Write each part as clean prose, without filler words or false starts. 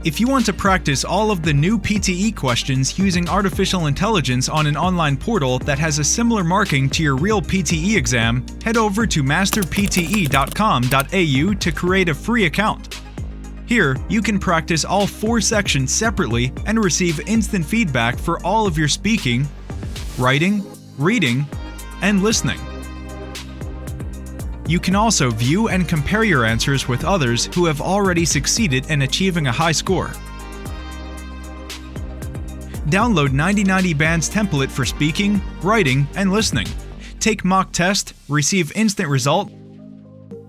If you want to practice all of the new PTE questions using artificial intelligence on an online portal that has a similar marking to your real PTE exam, head over to masterpte.com.au to create a free account. Here, you can practice all 4 sections separately and receive instant feedback for all of your speaking, writing, reading, and listening. You can also view and compare your answers with others who have already succeeded in achieving a high score. Download 9090 Band's template for speaking, writing, and listening. Take mock test, receive instant result,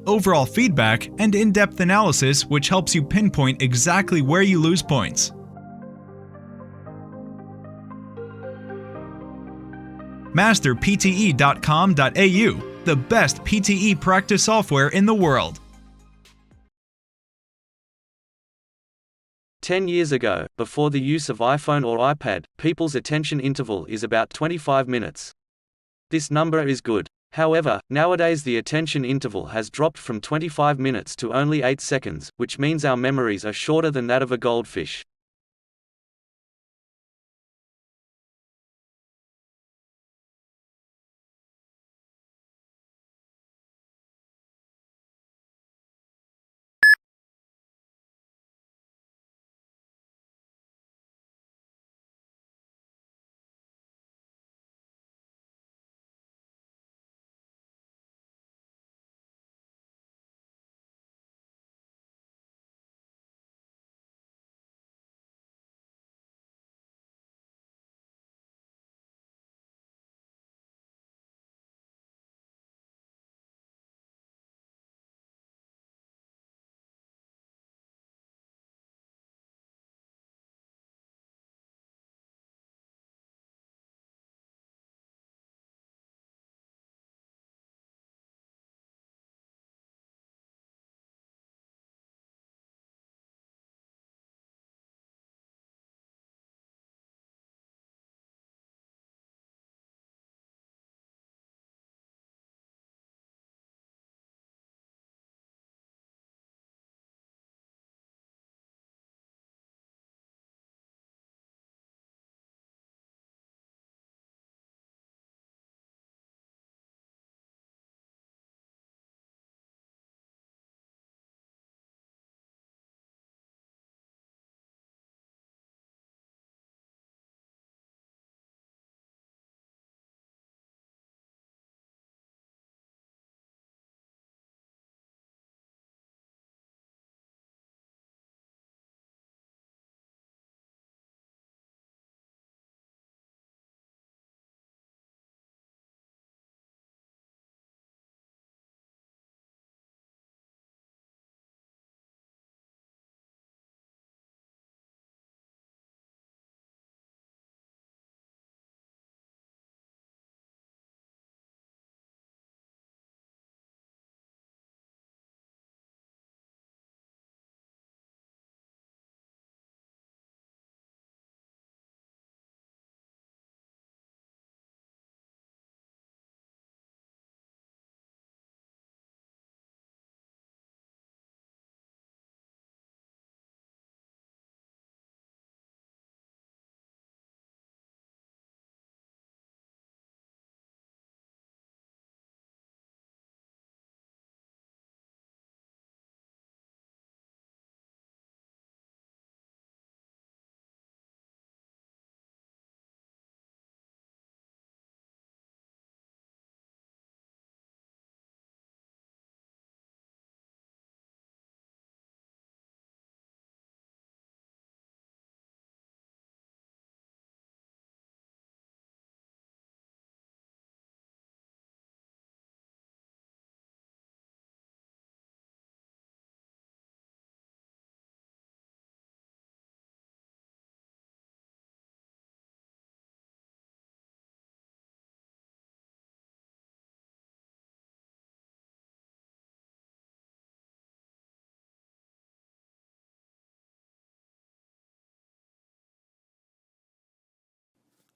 overall feedback, and in-depth analysis which helps you pinpoint exactly where you lose points. masterpte.com.au, the best PTE practice software in the world. 10 years ago, before the use of iPhone or iPad, people's attention interval is about 25 minutes. This number is good. However, nowadays the attention interval has dropped from 25 minutes to only 8 seconds, which means our memories are shorter than that of a goldfish.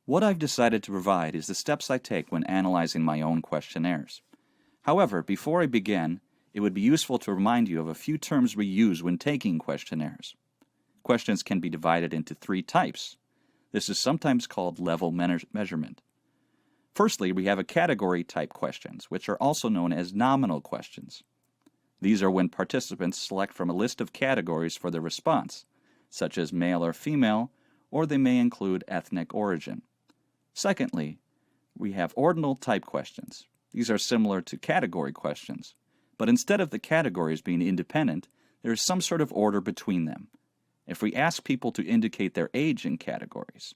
What I've decided to provide is the steps I take when analyzing my own questionnaires. However, before I begin, it would be useful to remind you of a few terms we use when taking questionnaires. Questions can be divided into 3 types. This is sometimes called level measurement. Firstly, we have a category type questions, which are also known as nominal questions. These are when participants select from a list of categories for their response, such as male or female, or they may include ethnic origin. Secondly, we have ordinal type questions. These are similar to category questions, but instead of the categories being independent, there is some sort of order between them. If we ask people to indicate their age in categories,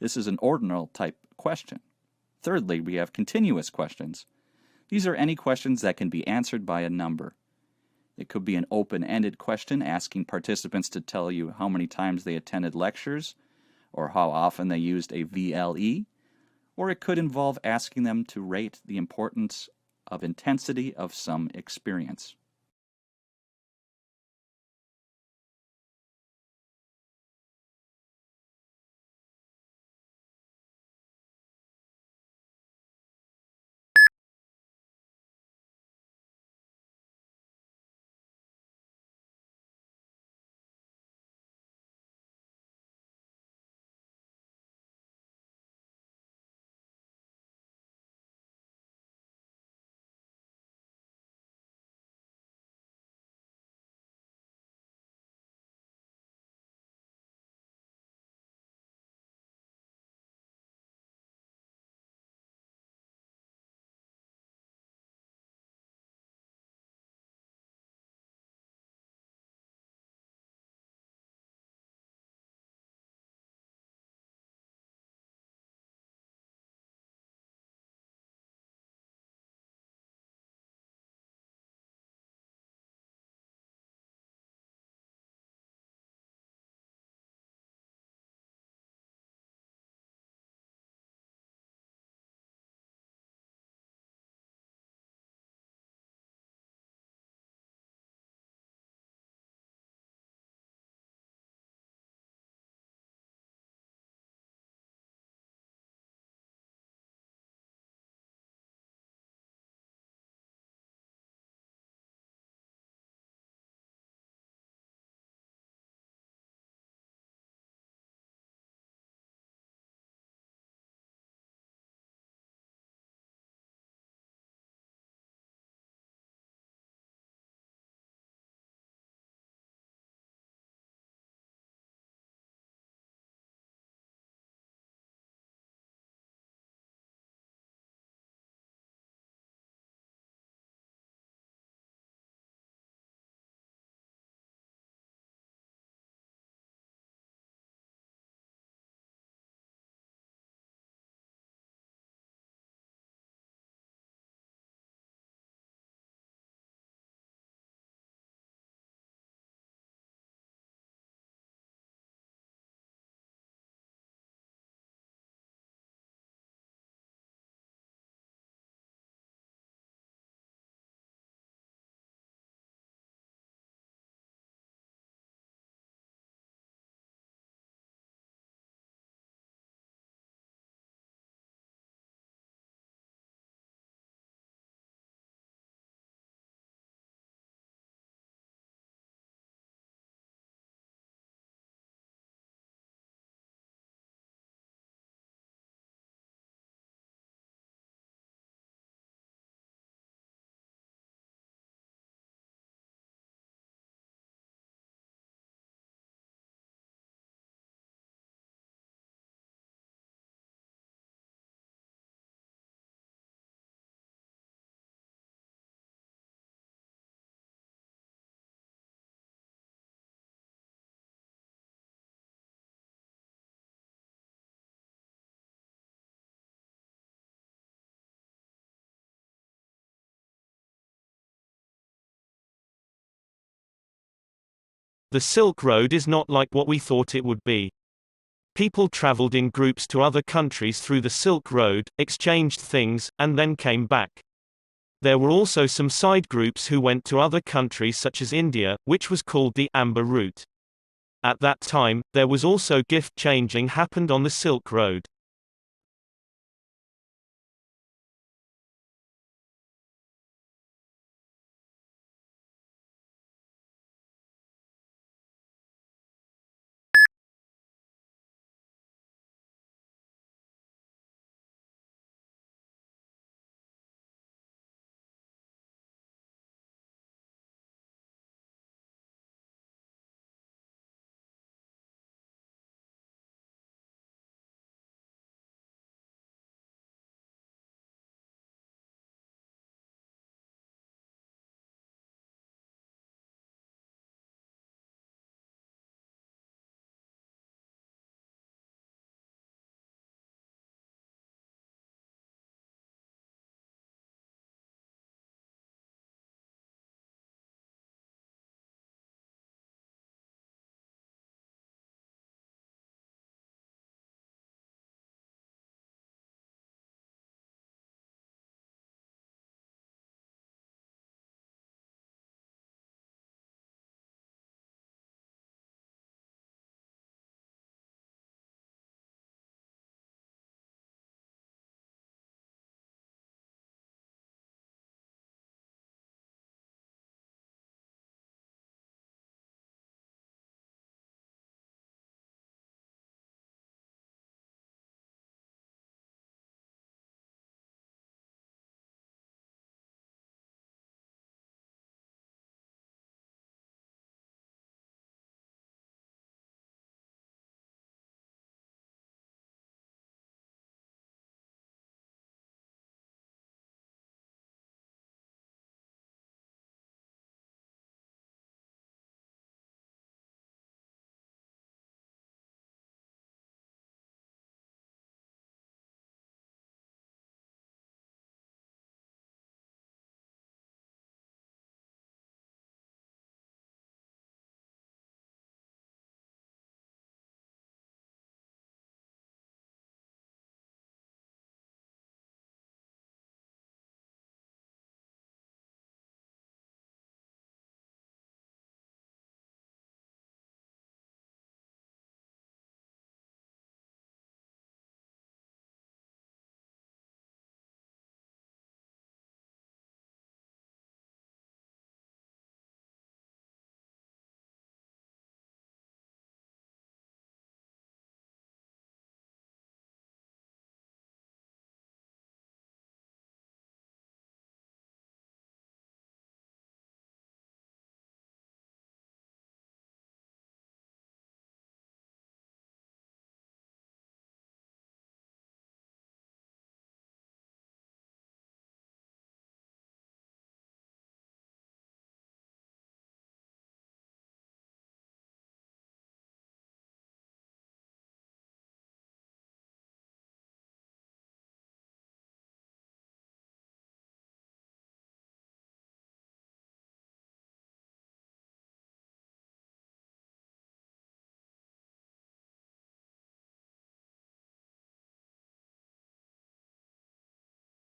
this is an ordinal type question. Thirdly, we have continuous questions. These are any questions that can be answered by a number. It could be an open-ended question asking participants to tell you how many times they attended lectures or how often they used a VLE, or it could involve asking them to rate the importance of intensity of some experience. The Silk Road is not like what we thought it would be. People traveled in groups to other countries through the Silk Road, exchanged things, and then came back. There were also some side groups who went to other countries such as India, which was called the Amber Route. At that time, there was also gift changing happened on the Silk Road.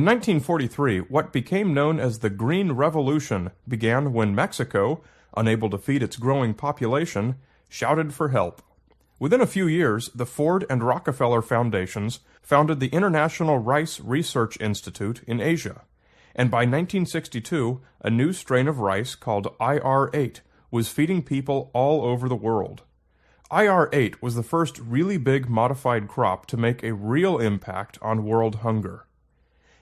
In 1943, what became known as the Green Revolution began when Mexico, unable to feed its growing population, shouted for help. Within a few years, the Ford and Rockefeller Foundations founded the International Rice Research Institute in Asia, and by 1962, a new strain of rice called IR8 was feeding people all over the world. IR8 was the first really big modified crop to make a real impact on world hunger.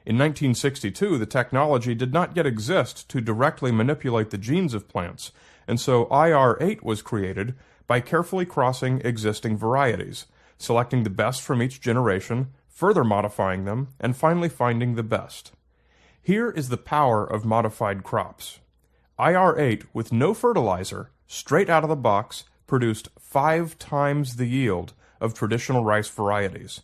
In 1962, the technology did not yet exist to directly manipulate the genes of plants, and so IR8 was created by carefully crossing existing varieties, selecting the best from each generation, further modifying them, and finally finding the best. Here is the power of modified crops. IR8, with no fertilizer, straight out of the box, produced 5 times the yield of traditional rice varieties.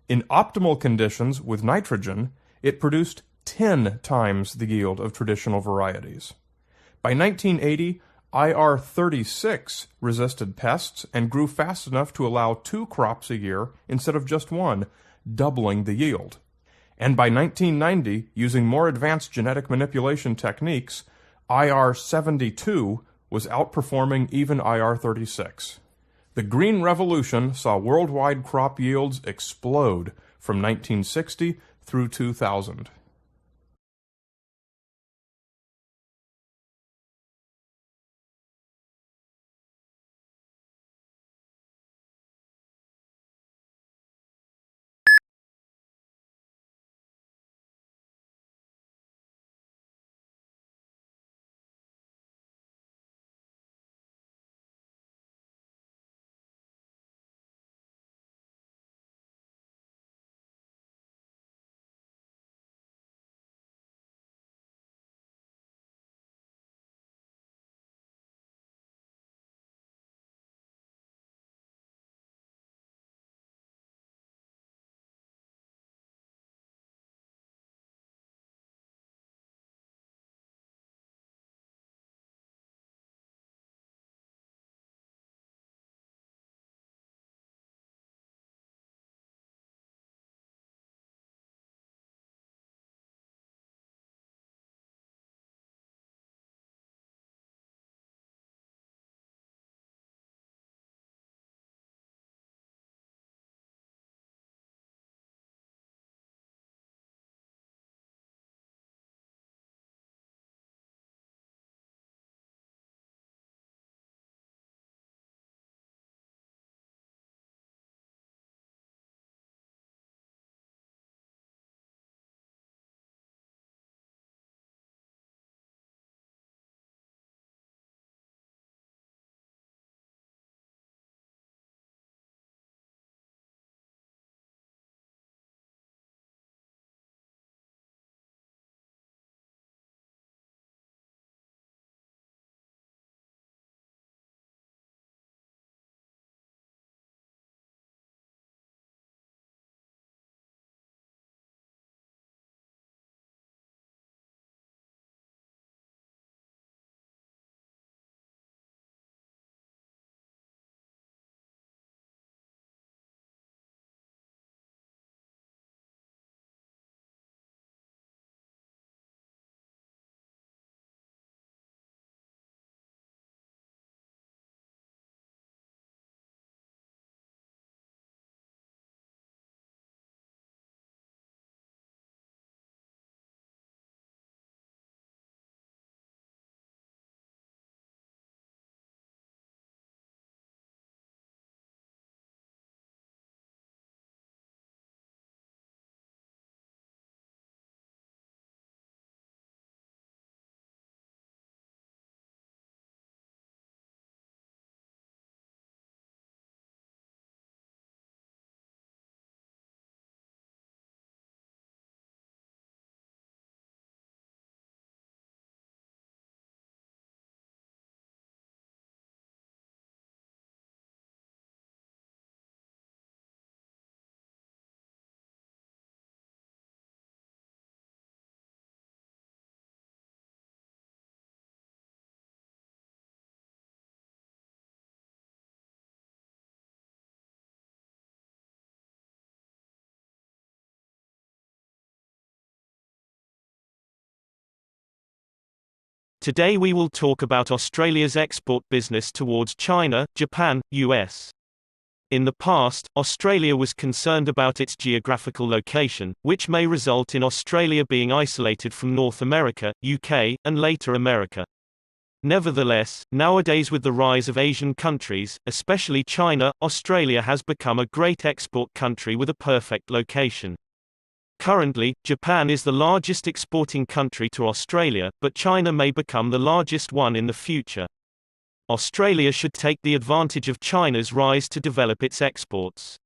In optimal conditions with nitrogen, it produced 10 times the yield of traditional varieties. By 1980, IR36 resisted pests and grew fast enough to allow 2 crops a year instead of just 1, doubling the yield. And by 1990, using more advanced genetic manipulation techniques, IR72 was outperforming even IR36. The Green Revolution saw worldwide crop yields explode from 1960 through 2000. Today we will talk about Australia's export business towards China, Japan, US. In the past, Australia was concerned about its geographical location, which may result in Australia being isolated from North America, UK, and later America. Nevertheless, nowadays with the rise of Asian countries, especially China, Australia has become a great export country with a perfect location. Currently, Japan is the largest exporting country to Australia, but China may become the largest one in the future. Australia should take the advantage of China's rise to develop its exports.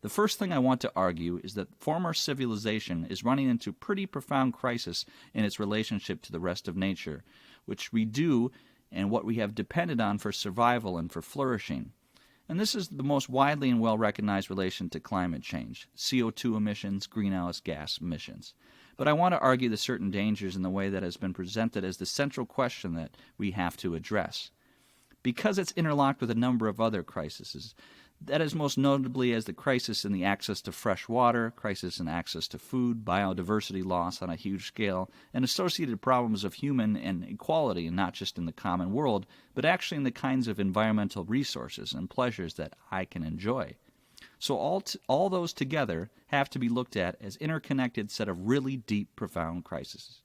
The first thing I want to argue is that former civilization is running into pretty profound crisis in its relationship to the rest of nature, which we do and what we have depended on for survival and for flourishing. And this is the most widely and well-recognized relation to climate change, CO2 emissions, greenhouse gas emissions. But I want to argue the certain dangers in the way that has been presented as the central question that we have to address. Because it's interlocked with a number of other crises, that is most notably as the crisis in the access to fresh water, crisis in access to food, biodiversity loss on a huge scale, and associated problems of human and equality, and not just in the common world, but actually in the kinds of environmental resources and pleasures that I can enjoy. So all those together have to be looked at as interconnected set of really deep, profound crises.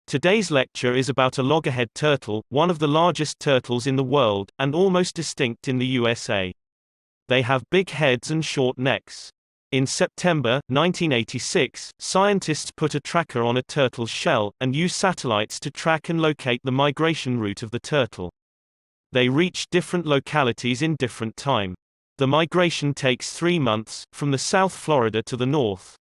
Today's lecture is about a loggerhead turtle, one of the largest turtles in the world, and almost extinct in the USA. They have big heads and short necks. In September 1986, scientists put a tracker on a turtle's shell, and used satellites to track and locate the migration route of the turtle. They reach different localities in different time. The migration takes 3 months, from the South Florida to the north.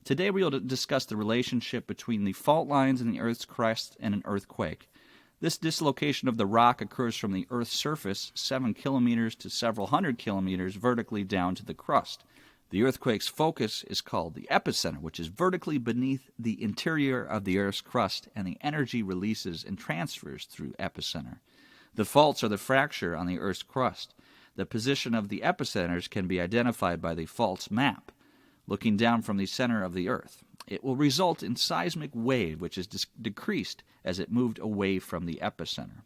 Today we will discuss the relationship between the fault lines in the Earth's crust and an earthquake. This dislocation of the rock occurs from the Earth's surface 7 kilometers to several hundred kilometers vertically down to the crust. The earthquake's focus is called the epicenter, which is vertically beneath the interior of the Earth's crust, and the energy releases and transfers through epicenter. The faults are the fracture on the Earth's crust. The position of the epicenters can be identified by the faults map, looking down from the center of the Earth. It will result in seismic wave, which is decreased as it moved away from the epicenter.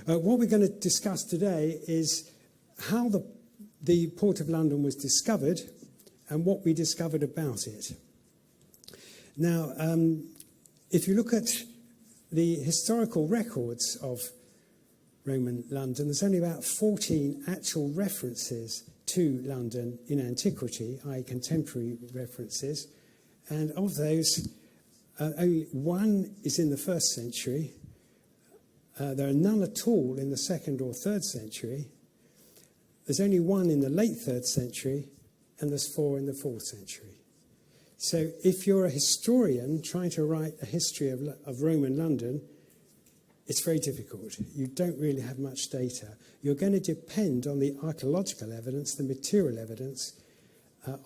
What we're going to discuss today is how the Port of London was discovered and what we discovered about it. Now, if you look at the historical records of Roman London, there's only about 14 actual references to London in antiquity, i.e. contemporary references, and of those, only one is in the 1st century. There are none at all in the 2nd or 3rd century. There's only one in the late 3rd century, and there's 4 in the 4th century. So if you're a historian trying to write a history of Roman London, it's very difficult. You don't really have much data. You're going to depend on the archaeological evidence, the material evidence,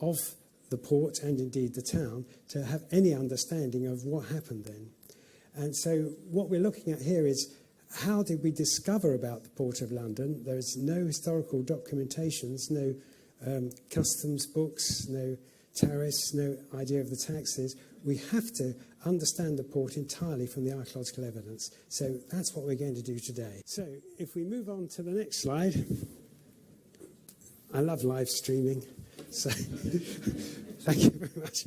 of the port and indeed the town to have any understanding of what happened then. And so what we're looking at here is, how did we discover about the Port of London? There is no historical documentations, no customs books, no tariffs, no idea of the taxes. We have to understand the port entirely from the archaeological evidence. So that's what we're going to do today. So if we move on to the next slide. I love live streaming, so thank you very much.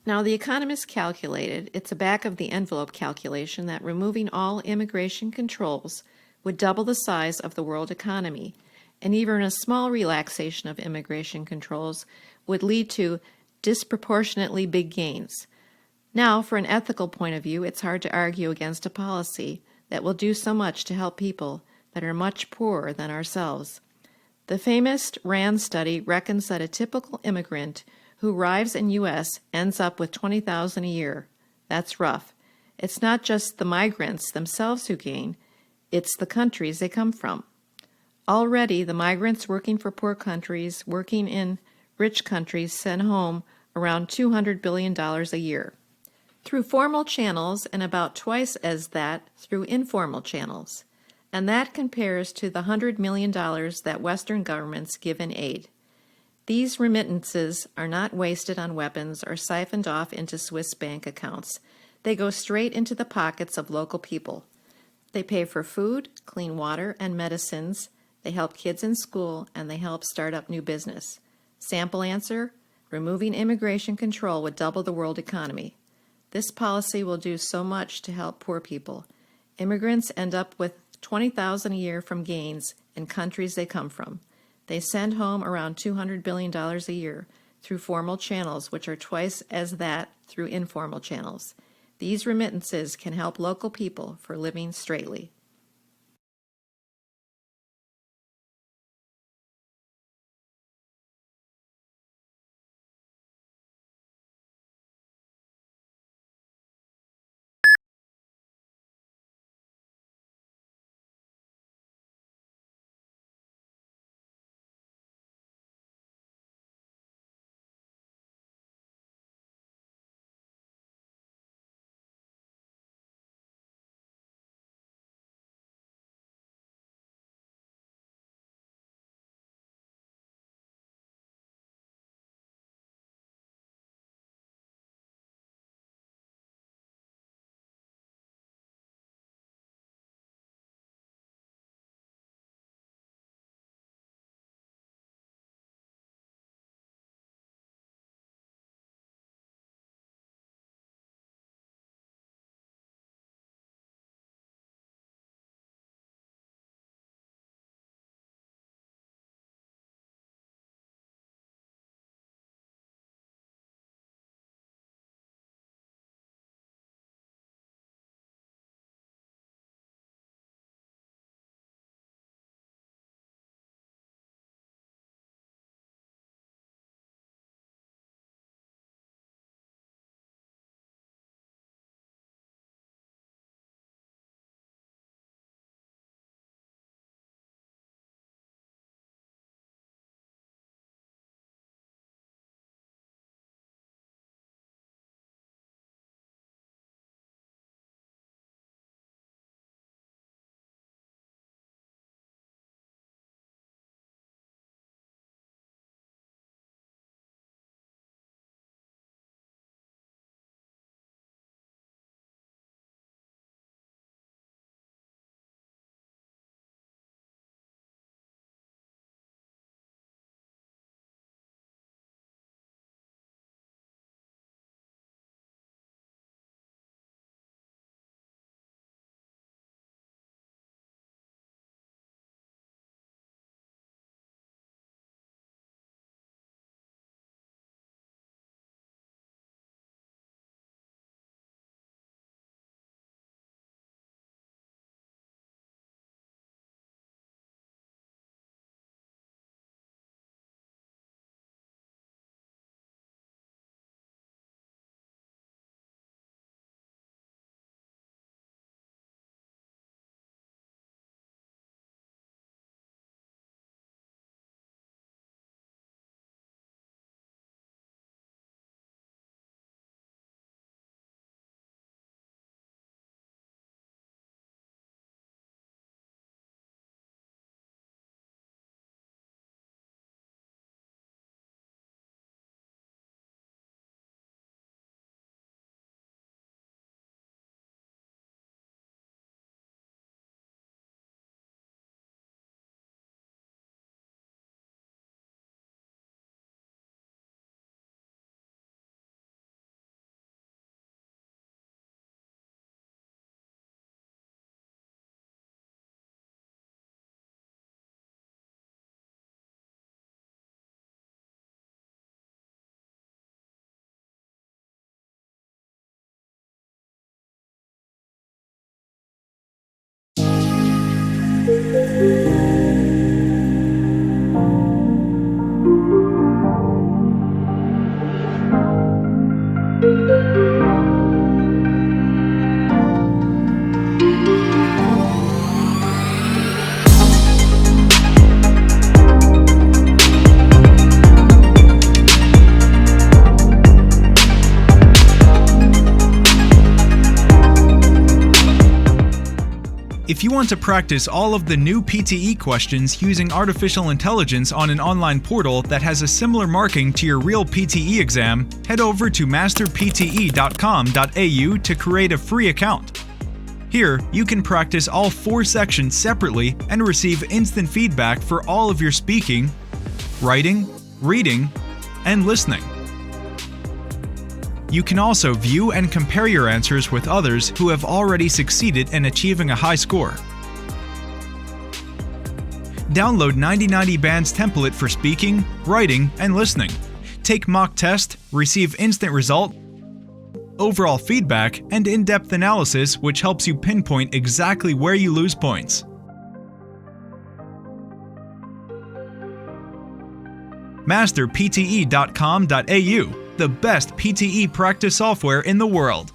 Now, the economists calculated, it's a back-of-the-envelope calculation, that removing all immigration controls would double the size of the world economy, and even a small relaxation of immigration controls would lead to disproportionately big gains. Now, for an ethical point of view, it's hard to argue against a policy that will do so much to help people that are much poorer than ourselves. The famous RAND study reckons that a typical immigrant who arrives in U.S. ends up with $20,000 a year. That's rough. It's not just the migrants themselves who gain, it's the countries they come from. Already, the migrants working for poor countries, working in rich countries, send home around $200 billion a year, through formal channels and about twice as that through informal channels. and that compares to the $100 million that Western governments give in aid. These remittances are not wasted on weapons or siphoned off into Swiss bank accounts. They go straight into the pockets of local people. They pay for food, clean water, and medicines. They help kids in school, and they help start up new business. Sample answer: removing immigration control would double the world economy. This policy will do so much to help poor people. Immigrants end up with $20,000 a year from gains in countries they come from. They send home around $200 billion a year through formal channels, which are twice as that through informal channels. These remittances can help local people for living straightly. If you want to practice all of the new PTE questions using artificial intelligence on an online portal that has a similar marking to your real PTE exam, head over to masterpte.com.au to create a free account. Here, you can practice all 4 sections separately and receive instant feedback for all of your speaking, writing, reading, and listening. You can also view and compare your answers with others who have already succeeded in achieving a high score. Download 9090 Band's template for speaking, writing, and listening. Take mock test, receive instant result, overall feedback, and in-depth analysis which helps you pinpoint exactly where you lose points. Masterpte.com.au, the best PTE practice software in the world.